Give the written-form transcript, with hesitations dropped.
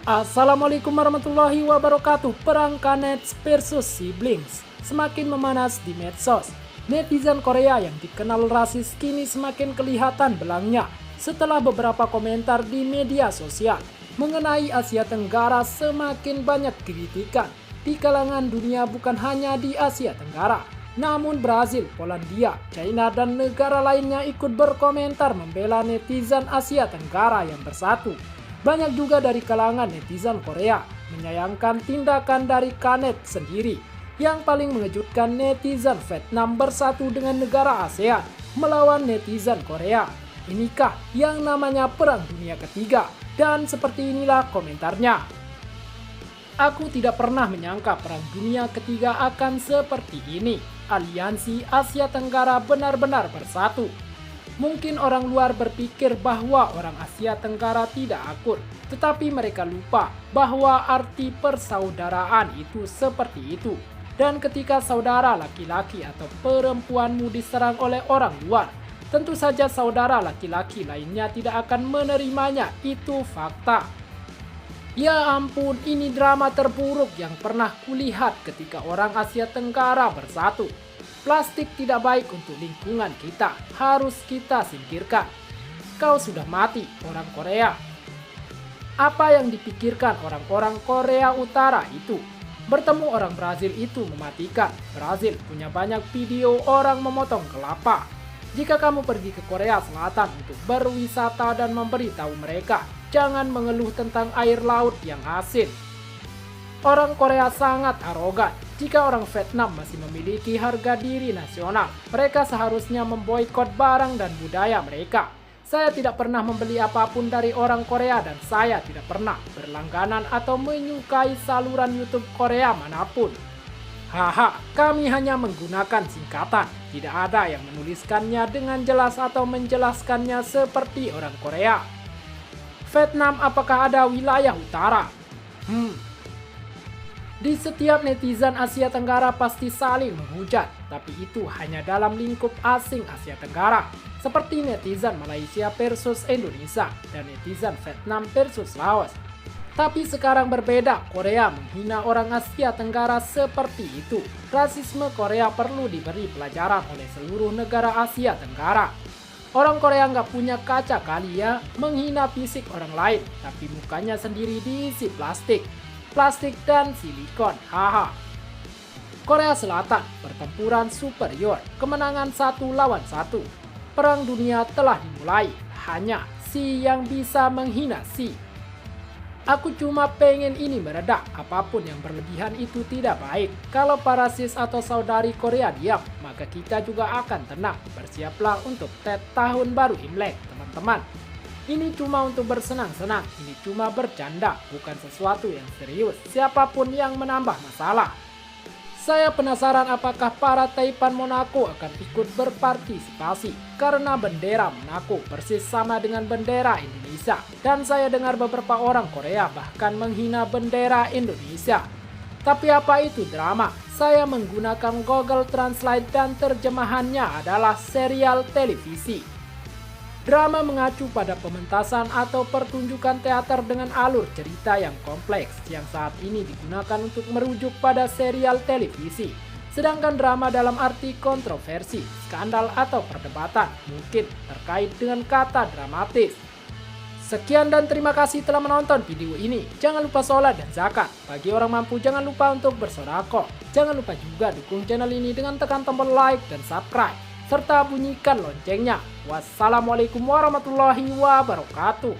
Assalamualaikum warahmatullahi wabarakatuh. Perang Kanets versus siblings semakin memanas di medsos. Netizen Korea yang dikenal rasis kini semakin kelihatan belangnya setelah beberapa komentar di media sosial mengenai Asia Tenggara. Semakin banyak kritikan di kalangan dunia, bukan hanya di Asia Tenggara, namun Brazil, Polandia, China, dan negara lainnya ikut berkomentar membela netizen Asia Tenggara yang bersatu. Banyak juga dari kalangan netizen Korea menyayangkan tindakan dari Kanet sendiri. Yang paling mengejutkan, netizen Vietnam bersatu dengan negara ASEAN melawan netizen Korea. Inikah yang namanya Perang Dunia Ketiga? Dan seperti inilah komentarnya. Aku tidak pernah menyangka Perang Dunia Ketiga akan seperti ini. Aliansi Asia Tenggara benar-benar bersatu. Mungkin orang luar berpikir bahwa orang Asia Tenggara tidak akur, tetapi mereka lupa bahwa arti persaudaraan itu seperti itu. Dan ketika saudara laki-laki atau perempuanmu diserang oleh orang luar, tentu saja saudara laki-laki lainnya tidak akan menerimanya. Itu fakta. Ya ampun, ini drama terburuk yang pernah kulihat ketika orang Asia Tenggara bersatu. Plastik tidak baik untuk lingkungan kita, harus kita singkirkan. Kau sudah mati, orang Korea. Apa yang dipikirkan orang-orang Korea Utara itu? Bertemu orang Brazil itu mematikan. Brazil punya banyak video orang memotong kelapa. Jika kamu pergi ke Korea Selatan untuk berwisata dan memberitahu mereka, jangan mengeluh tentang air laut yang asin. Orang Korea sangat arogan. Jika orang Vietnam masih memiliki harga diri nasional, mereka seharusnya memboikot barang dan budaya mereka. Saya tidak pernah membeli apapun dari orang Korea dan saya tidak pernah berlangganan atau menyukai saluran YouTube Korea manapun. Haha, kami hanya menggunakan singkatan. Tidak ada yang menuliskannya dengan jelas atau menjelaskannya seperti orang Korea. Vietnam, apakah ada wilayah utara? Di setiap netizen Asia Tenggara pasti saling menghujat, tapi itu hanya dalam lingkup asing Asia Tenggara, seperti netizen Malaysia versus Indonesia dan netizen Vietnam versus Laos. Tapi sekarang berbeda, Korea menghina orang Asia Tenggara seperti itu. Rasisme Korea perlu diberi pelajaran oleh seluruh negara Asia Tenggara. Orang Korea nggak punya kaca kali ya, menghina fisik orang lain, tapi mukanya sendiri diisi plastik dan silikon. Haha. Korea Selatan pertempuran superior, kemenangan 1 lawan 1. Perang dunia telah dimulai, hanya si yang bisa menghina si. Aku cuma pengen ini meredak. Apapun yang berlebihan itu tidak baik. Kalau para sis atau saudari Korea diam, maka kita juga akan tenang. Bersiaplah untuk Tet tahun baru Imlek, teman-teman. Ini cuma untuk bersenang-senang, ini cuma bercanda, bukan sesuatu yang serius. Siapapun yang menambah masalah. Saya penasaran apakah para Taipan Monaco akan ikut berpartisipasi, karena bendera Monaco persis sama dengan bendera Indonesia. Dan saya dengar beberapa orang Korea bahkan menghina bendera Indonesia. Tapi apa itu drama? Saya menggunakan Google Translate dan terjemahannya adalah serial televisi. Drama mengacu pada pementasan atau pertunjukan teater dengan alur cerita yang kompleks yang saat ini digunakan untuk merujuk pada serial televisi. Sedangkan drama dalam arti kontroversi, skandal atau perdebatan mungkin terkait dengan kata dramatis. Sekian dan terima kasih telah menonton video ini. Jangan lupa sholat dan zakat. Bagi orang mampu jangan lupa untuk bersedekah. Jangan lupa juga dukung channel ini dengan tekan tombol like dan subscribe, serta bunyikan loncengnya. Wassalamualaikum warahmatullahi wabarakatuh.